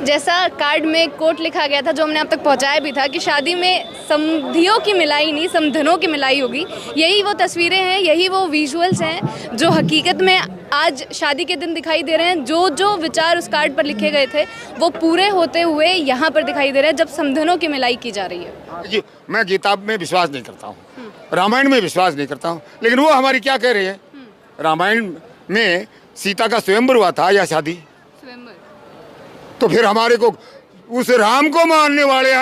जैसा कार्ड में कोट लिखा गया था, जो हमने अब तक पहुंचाया भी था, कि शादी में समधियों की मिलाई नहीं समधनों की मिलाई होगी। यही वो तस्वीरें हैं, यही वो विजुअल्स हैं जो हकीकत में आज शादी के दिन दिखाई दे रहे हैं। जो जो विचार उस कार्ड पर लिखे गए थे वो पूरे होते हुए यहाँ पर दिखाई दे रहे हैं, जब समधनों की मिलाई की जा रही है। जी, मैं गीता में विश्वास नहीं करता हूँ, रामायण में विश्वास नहीं करता हूँ, लेकिन वो हमारी क्या कह रही है? रामायण में सीता का स्वयंवर हुआ था या शादी? तो फिर हमारे को उस राम को मानने वाले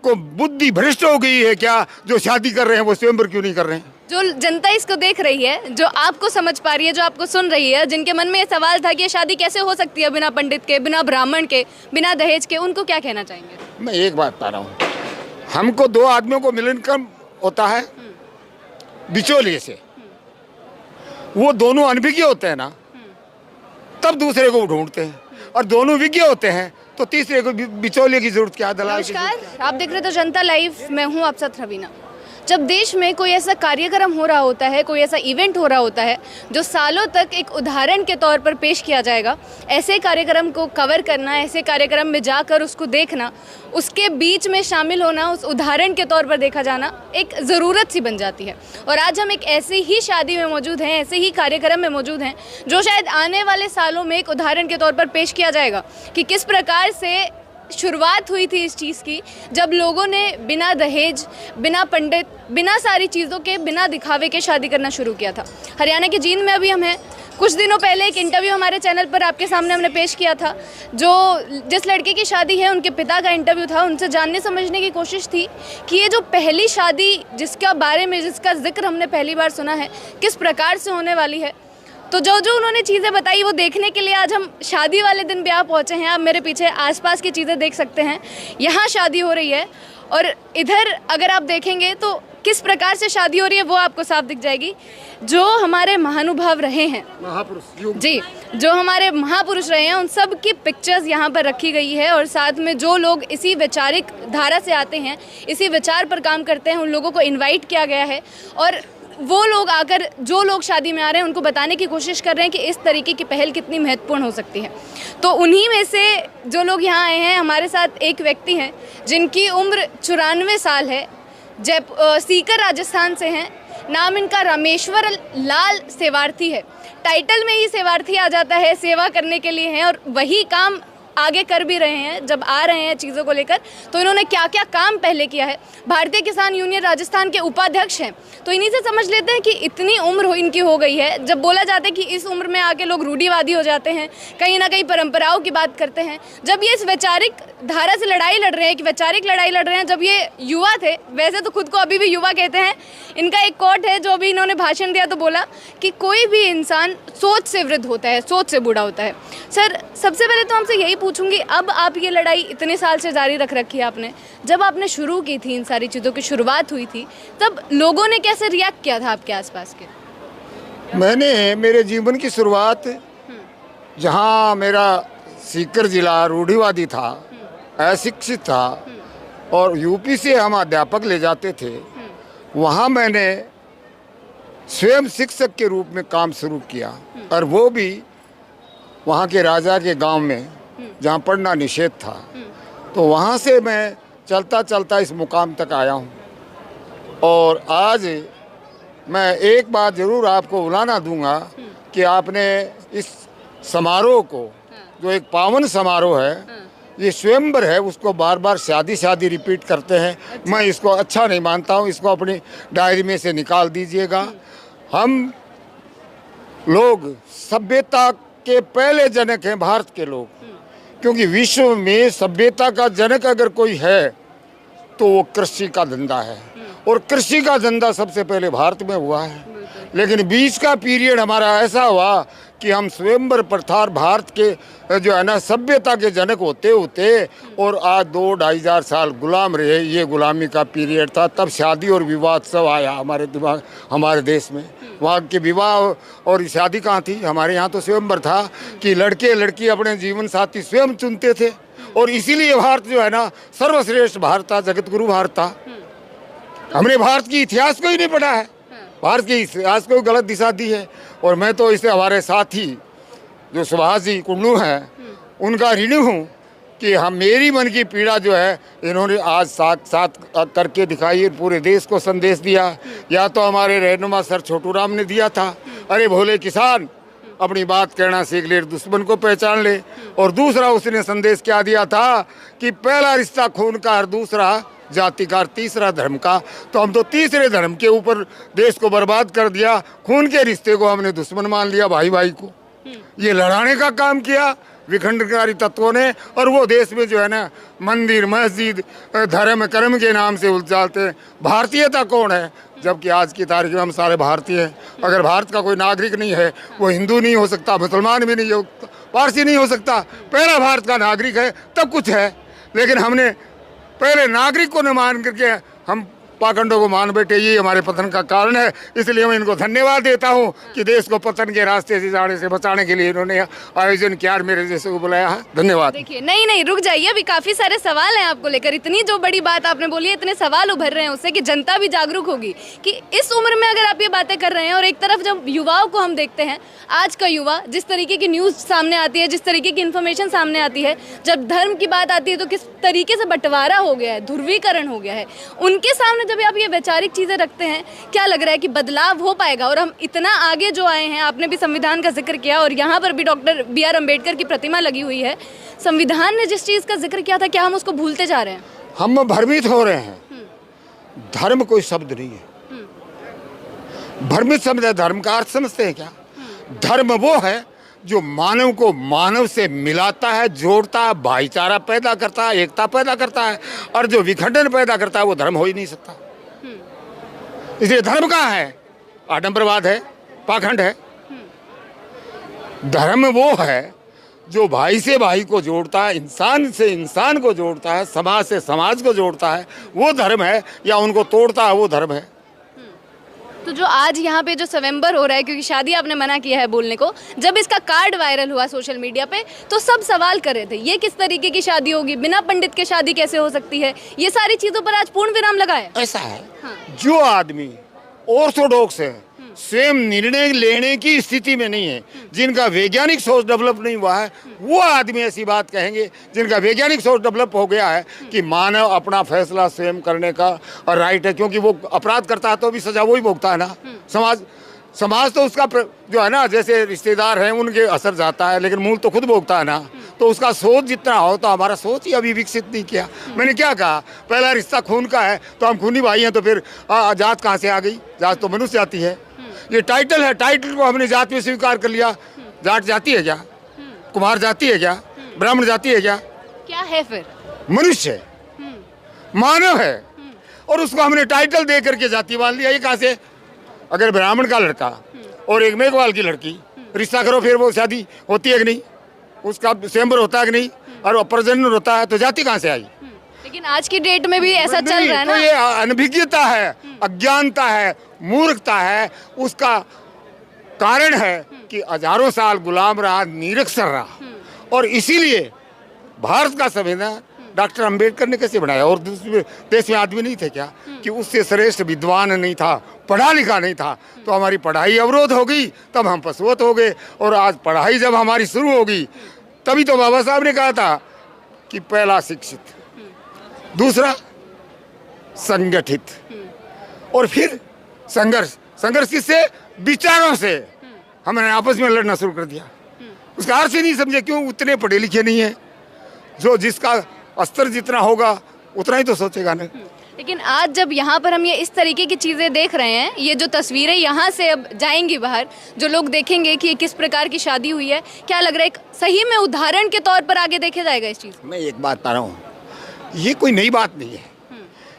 को बुद्धि भ्रष्ट हो गई है क्या? जो शादी कर रहे हैं वो स्वयंवर क्यों नहीं कर रहे हैं? जो जनता इसको देख रही है, जो आपको समझ पा रही है, जो आपको सुन रही है, जिनके मन में ये सवाल था कि ये शादी कैसे हो सकती है बिना पंडित के, बिना ब्राह्मण के, बिना दहेज के, उनको क्या कहना चाहेंगे? मैं एक बात बता रहा हूँ, हमको दो आदमियों को मिलन कर होता है बिचौलिए से, वो दोनों अनभिज्ञ होते हैं ना, तब दूसरे को ढूंढते हैं, और दोनों विज्ञ होते हैं तो तीसरे को बिचौलिए की जरूरत क्या? दलाल की? नमस्कार, आप देख रहे थे जनता लाइव, मैं हूँ आपके साथ रवीना। जब देश में कोई ऐसा कार्यक्रम हो रहा होता है, कोई ऐसा इवेंट हो रहा होता है जो सालों तक एक उदाहरण के तौर पर पेश किया जाएगा, ऐसे कार्यक्रम को कवर करना, ऐसे कार्यक्रम में जाकर उसको देखना, उसके बीच में शामिल होना, उस उदाहरण के तौर पर देखा जाना एक ज़रूरत सी बन जाती है। और आज हम एक ऐसी ही शादी में मौजूद हैं, ऐसे ही कार्यक्रम में मौजूद हैं जो शायद आने वाले सालों में एक उदाहरण के तौर पर पेश किया जाएगा कि किस प्रकार से शुरुआत हुई थी इस चीज़ की, जब लोगों ने बिना दहेज, बिना पंडित, बिना सारी चीज़ों के, बिना दिखावे के शादी करना शुरू किया था। हरियाणा के जींद में अभी हम हैं। कुछ दिनों पहले एक इंटरव्यू हमारे चैनल पर आपके सामने हमने पेश किया था, जिस लड़के की शादी है उनके पिता का इंटरव्यू था। उनसे जानने समझने की कोशिश थी कि ये जो पहली शादी जिसका बारे में, जिसका जिक्र हमने पहली बार सुना है, किस प्रकार से होने वाली है। तो जो जो उन्होंने चीज़ें बताई वो देखने के लिए आज हम शादी वाले दिन ब्याह पहुँचे हैं। आप मेरे पीछे आसपास की चीज़ें देख सकते हैं, यहाँ शादी हो रही है, और इधर अगर आप देखेंगे तो किस प्रकार से शादी हो रही है वो आपको साफ दिख जाएगी। जो हमारे महानुभाव रहे हैं, महापुरुष जी, जो हमारे महापुरुष रहे हैं, उन सब की पिक्चर्स यहाँ पर रखी गई है, और साथ में जो लोग इसी वैचारिक धारा से आते हैं, इसी विचार पर काम करते हैं, उन लोगों को इन्वाइट किया गया है, और वो लोग आकर, जो लोग शादी में आ रहे हैं, उनको बताने की कोशिश कर रहे हैं कि इस तरीके की पहल कितनी महत्वपूर्ण हो सकती है। तो उन्हीं में से जो लोग यहाँ आए हैं, हमारे साथ एक व्यक्ति हैं जिनकी उम्र 94 साल है, सीकर राजस्थान से हैं। नाम इनका रामेश्वर लाल सेवार्थी है। टाइटल में ही सेवार्थी आ जाता है, सेवा करने के लिए हैं, और वही काम आगे कर भी रहे हैं। जब आ रहे हैं चीज़ों को लेकर, तो इन्होंने क्या क्या काम पहले किया है। भारतीय किसान यूनियन राजस्थान के उपाध्यक्ष हैं। तो इन्हीं से समझ लेते हैं कि इतनी उम्र इनकी हो गई है। जब बोला जाता है कि इस उम्र में आके लोग रूढ़िवादी हो जाते हैं, कहीं ना कहीं परंपराओं की बात करते हैं, जब ये इस वैचारिक धारा से लड़ाई लड़ रहे हैं, कि वैचारिक लड़ाई लड़ रहे हैं, जब ये युवा थे, वैसे तो खुद को अभी भी युवा कहते हैं। इनका एक कोट है, जो भी इन्होंने भाषण दिया तो बोला कि कोई भी इंसान सोच से वृद्ध होता है, सोच से बूढ़ा होता है। सर, सबसे पहले तो हमसे यही पूछूंगी, अब आप ये लड़ाई इतने साल से जारी रख रखी है आपने, जब आपने शुरू की थी, इन सारी चीज़ों की शुरुआत हुई थी, तब लोगों ने कैसे रिएक्ट किया था आपके आसपास के? मैंने मेरे जीवन की शुरुआत, जहाँ मेरा सीकर जिला रूढ़िवादी था, अशिक्षित था, और यूपी से हम अध्यापक ले जाते थे, वहाँ मैंने स्वयं शिक्षक के रूप में काम शुरू किया, और वो भी वहाँ के राजा के गांव में, जहाँ पढ़ना निषेध था। तो वहाँ से मैं चलता चलता इस मुकाम तक आया हूँ। और आज मैं एक बात ज़रूर आपको बुलाना दूंगा कि आपने इस समारोह को, जो एक पावन समारोह है, ये स्वयंवर है, उसको बार बार शादी शादी रिपीट करते हैं। मैं इसको अच्छा नहीं मानता हूँ, इसको अपनी डायरी में से निकाल दीजिएगा। हम लोग सभ्यता के पहले जनक हैं, भारत के लोग, क्योंकि विश्व में सभ्यता का जनक अगर कोई है तो वो कृषि का धंधा है, और कृषि का धंधा सबसे पहले भारत में हुआ है। लेकिन बीच का पीरियड हमारा ऐसा हुआ कि हम स्वयंवर प्रथा, भारत के जो है ना सभ्यता के जनक होते होते, और आज 2-2,500 साल गुलाम रहे। ये गुलामी का पीरियड था, तब शादी और विवाह सब आया हमारे दिमाग, हमारे देश में। वहाँ के विवाह और शादी कहाँ थी? हमारे यहाँ तो स्वयंवर था कि लड़के लड़की अपने जीवन साथी स्वयं चुनते थे, और इसीलिए भारत जो है ना सर्वश्रेष्ठ भारत था, जगत गुरु भारत था। हमने भारत की इतिहास को ही नहीं पढ़ा है, भारत के इतिहास को गलत दिशा दी है। और मैं तो इसे हमारे साथी जो सुभाष जी कुंडू हैं, उनका ऋणी हूँ कि हम मेरी मन की पीड़ा जो है इन्होंने आज साथ साथ करके दिखाई, पूरे देश को संदेश दिया। या तो हमारे रहनुमा सर छोटू राम ने दिया था, अरे भोले किसान अपनी बात कहना सीख ले, दुश्मन को पहचान ले। और दूसरा उसने संदेश क्या दिया था कि पहला रिश्ता खून का और दूसरा जाति का और तीसरा धर्म का। तो हम तो तीसरे धर्म के ऊपर देश को बर्बाद कर दिया, खून के रिश्ते को हमने दुश्मन मान लिया, भाई भाई को ये लड़ाने का काम किया विखंडनकारी तत्वों ने। और वो देश में जो है ना मंदिर मस्जिद धर्म कर्म के नाम से उलझाते हैं। भारतीयता कौन है, जबकि आज की तारीख में हम सारे भारतीय हैं। अगर भारत का कोई नागरिक नहीं है, वो हिंदू नहीं हो सकता, मुसलमान भी नहीं हो, पारसी नहीं हो सकता, पहला भारत का नागरिक है तब कुछ है। लेकिन हमने पहले नागरिक को न मान करके हम पाखंडों को मान बैठे, ये हमारे पतन का कारण है। इसलिए मैं इनको धन्यवाद देता हूँ कि देश को पतन के रास्ते से जाने से बचाने के लिए इन्होंने आयोजन किया और मेरे जैसे को बुलाया है। धन्यवाद। देखिए नहीं रुक जाइए, अभी काफी सारे सवाल हैं आपको लेकर। इतनी जो बड़ी बात आपने बोली है, इतने सवाल उभर रहे हैं उससे कि जनता भी जागरूक होगी कि इस उम्र में अगर आप ये बातें कर रहे हैं और एक तरफ जब युवाओं को हम देखते हैं, आज का युवा जिस तरीके की न्यूज़ सामने आती है, जिस तरीके की इन्फॉर्मेशन सामने आती है, जब धर्म की बात आती है तो किस तरीके से बंटवारा हो गया है, ध्रुवीकरण हो गया है, उनके सामने जब आप ये वैचारिक चीज़ें रखते हैं, क्या लग रहा है कि बदलाव हो पाएगा? और हम इतना आगे जो आए हैं, आपने भी संविधान का जिक्र किया और यहाँ पर भी डॉक्टर BR अम्बेडकर की प्रतिमा लगी हुई है। संविधान ने जिस चीज़ का जिक्र किया था, क्या हम उसको भूलते जा रहे हैं? हम भ्रमित हो रहे हैं। धर्म कोई शब्द नहीं है, भ्रमित शब्द है। धर्म का अर्थ समझते हैं क्या? धर्म वो है जो मानव को मानव से मिलाता है, जोड़ता है, भाईचारा पैदा करता है, एकता पैदा करता है। और जो विखंडन पैदा करता है वो धर्म हो ही नहीं सकता। इसलिए धर्म कहाँ है? आडंबरवाद है, पाखंड है। धर्म वो है जो भाई से भाई को जोड़ता है, इंसान से इंसान को जोड़ता है, समाज से समाज को जोड़ता है, वो धर्म है। या उनको तोड़ता है वो धर्म है। तो जो आज यहाँ पे जो स्वयंवर हो रहा है, क्योंकि शादी आपने मना किया है बोलने को, जब इसका कार्ड वायरल हुआ सोशल मीडिया पे तो सब सवाल कर रहे थे ये किस तरीके की शादी होगी, बिना पंडित के शादी कैसे हो सकती है। ये सारी चीजों पर आज पूर्ण विराम लगा है। ऐसा है जो आदमी ऑर्थोडॉक्स है, स्वयं निर्णय लेने की स्थिति में नहीं है, जिनका वैज्ञानिक सोच डेवलप नहीं हुआ है, वो आदमी ऐसी बात कहेंगे। जिनका वैज्ञानिक सोच डेवलप हो गया है कि मानव अपना फैसला स्वयं करने का और राइट है, क्योंकि वो अपराध करता है तो भी सजा वही भोगता है ना। समाज तो उसका जो है ना, जैसे रिश्तेदार हैं उनके असर जाता है, लेकिन मूल तो खुद भोगता है ना। तो उसका सोच जितना हो, तो हमारा सोच ही अभी विकसित नहीं किया। मैंने क्या कहा, पहला रिश्ता खून का है तो हम खूनी भाई हैं, तो फिर जात कहाँ से आ गई? जात तो मनुष्य जाति है। ये टाइटल है, टाइटल को हमने जात में स्वीकार कर लिया। जाट जाति है क्या? कुमार जाति है क्या? ब्राह्मण जाति है क्या? क्या है फिर? मनुष्य है, मानव है, और उसको हमने टाइटल दे करके जाति मान लिया। ये कहाँ से? अगर ब्राह्मण का लड़का और एक मेघवाल की लड़की रिश्ता करो, फिर वो शादी होती है कि नहीं? उसका स्वयंवर होता है कि नहीं? और प्रजनन होता है, तो जाति कहाँ से आई? लेकिन आज की डेट में भी ऐसा चल रहा है ना। तो ये अनभिज्ञता है, अज्ञानता है, मूर्खता है। उसका कारण है कि हजारों साल गुलाम रहा, निरक्षर रहा। और इसीलिए भारत का संविधान डॉक्टर अंबेडकर ने कैसे बनाया? और दूसरे देश में आदमी नहीं थे क्या कि उससे श्रेष्ठ विद्वान नहीं था, पढ़ा लिखा नहीं था? तो हमारी पढ़ाई अवरोध हो गई, तब हम पशुवत हो गए। और आज पढ़ाई जब हमारी शुरू होगी, तभी तो बाबा साहब ने कहा था कि पहला शिक्षित, दूसरा संगठित, और फिर संघर्ष। संघर्ष किससे? विचारों से। हमने आपस में लड़ना शुरू कर दिया। उसका अर्थ ही नहीं समझे। क्यों? उतने पढ़े लिखे नहीं है। जो जिसका स्तर जितना होगा उतना ही तो सोचेगा ना। लेकिन आज जब यहाँ पर हम ये इस तरीके की चीज़ें देख रहे हैं, ये जो तस्वीरें यहाँ से अब जाएंगी बाहर, जो लोग देखेंगे कि किस प्रकार की शादी हुई है, क्या लग रहा है सही में उदाहरण के तौर पर आगे देखा जाएगा इस चीज़? मैं एक बात बता रहा हूँ, ये कोई नई बात नहीं है।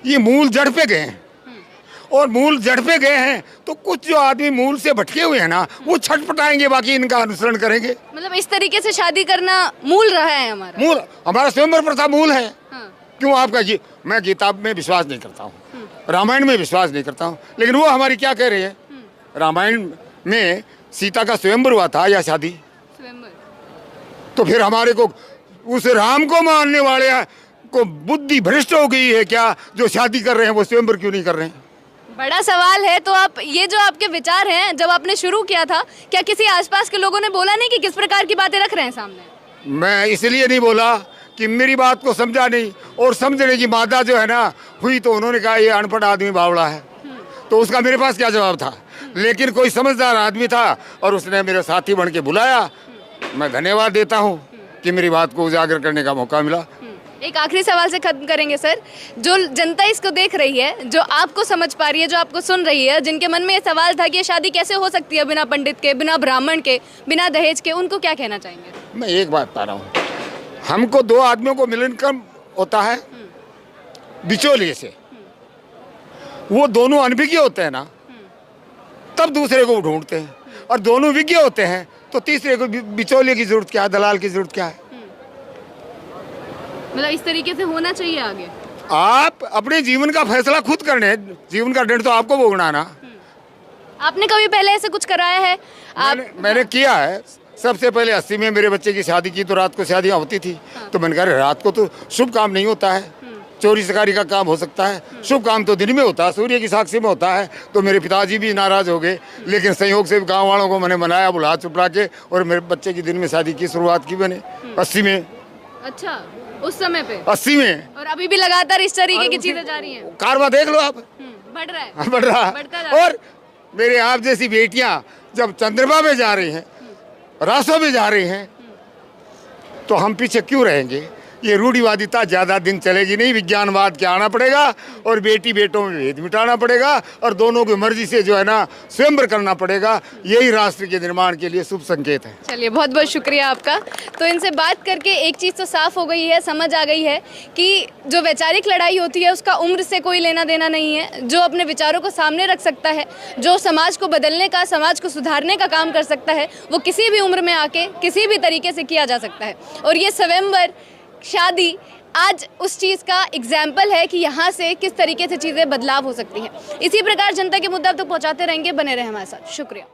ये मूल जड़ पे गए हैं, और मूल जड़ पे गए हैं तो कुछ जो आदमी मूल से भटके हुए हैं ना, वो छटपटाएंगे, बाकी इनका अनुसरण करेंगे। मतलब इस तरीके से शादी करना मूल रहा है हमारा। मूल हमारा स्वयंवर प्रथा मूल है। क्यों? आपका मैं गीता में विश्वास नहीं करता हूँ, रामायण में विश्वास नहीं करता हूँ, लेकिन वो हमारी क्या कह रही है? रामायण में सीता का स्वयंवर हुआ था या शादी? तो फिर हमारे को उस राम को मानने वाले को बुद्धि भ्रष्ट हो गई है क्या? जो शादी कर रहे हैं वो स्वयंवर क्यों नहीं कर रहे हैं? बड़ा सवाल है। तो आप ये जो आपके विचार हैं, जब आपने शुरू किया था, क्या किसी आसपास के लोगों ने बोला नहीं कि किस प्रकार की बातें रख रहे हैं सामने? मैं इसलिए नहीं बोला कि मेरी बात को समझा नहीं, और समझने की मादा जो है ना हुई तो उन्होंने कहा ये अनपढ़ आदमी बावड़ा है। तो उसका मेरे पास क्या जवाब था, लेकिन कोई समझदार आदमी था और उसने मेरे साथी बन के बुलाया। मैं धन्यवाद देता हूँ कि मेरी बात को उजागर करने का मौका मिला। एक आखिरी सवाल से खत्म करेंगे सर। जो जनता इसको देख रही है, जो आपको समझ पा रही है, जो आपको सुन रही है, जिनके मन में ये सवाल था कि ये शादी कैसे हो सकती है बिना पंडित के, बिना ब्राह्मण के, बिना दहेज के, उनको क्या कहना चाहेंगे? मैं एक बात बता रहा हूँ, हमको दो आदमियों को मिलन कम होता है बिचौलिए से। वो दोनों अनभिज्ञ होते हैं ना, तब दूसरे को ढूंढते हैं, और दोनों विज्ञ होते हैं तो तीसरे को बिचौलिए की जरूरत क्या है, दलाल की जरूरत क्या है? मतलब इस तरीके से होना चाहिए आगे। आप अपने जीवन का फैसला खुद करने, जीवन का दंड तो आपको भोगना ना। आपने कभी पहले ऐसे कुछ कराया है? मैंने किया है। सबसे पहले 80 में मेरे बच्चे की शादी की तो रात को शादियाँ होती थी। तो मैंने कहा रात को तो शुभ काम नहीं होता है, चोरी चकारी का काम हो सकता है, शुभ काम तो दिन में होता है, सूर्य की साक्षी में होता है। तो मेरे पिताजी भी नाराज हो गए, लेकिन संयोग से गांव वालों को मैंने मनाया, बुला चुपड़ा के, और मेरे बच्चे की दिन में शादी की शुरुआत की मैंने 80 में। अच्छा, उस समय पे 80 में। और अभी भी लगातार इस तरीके की चीजें जा रही हैं। कारवा देख लो आप, बढ़ रहा है, बढ़ रहा बढ़ता जा है। रहा है। और मेरे आप जैसी बेटियां जब चंद्रमा में जा रही हैं, रासों में जा रही हैं, तो हम पीछे क्यों रहेंगे? ये रूढ़िवादिता ज़्यादा दिन चलेगी नहीं, विज्ञानवाद के आना पड़ेगा, और बेटी बेटों में भेद मिटाना पड़ेगा, और दोनों की मर्जी से जो है ना स्वयंवर करना पड़ेगा। यही राष्ट्र के निर्माण के लिए शुभ संकेत है। चलिए, बहुत बहुत शुक्रिया आपका। तो इनसे बात करके एक चीज़ तो साफ हो गई है, समझ आ गई है कि जो वैचारिक लड़ाई होती है उसका उम्र से कोई लेना देना नहीं है। जो अपने विचारों को सामने रख सकता है, जो समाज को बदलने का, समाज को सुधारने का काम कर सकता है, वो किसी भी उम्र में आके किसी भी तरीके से किया जा सकता है। और ये स्वयंवर, शादी आज उस चीज़ का एग्जाम्पल है कि यहाँ से किस तरीके से चीज़ें बदलाव हो सकती हैं। इसी प्रकार जनता के मुद्दा तक पहुँचाते रहेंगे, बने रहे हमारे साथ। शुक्रिया।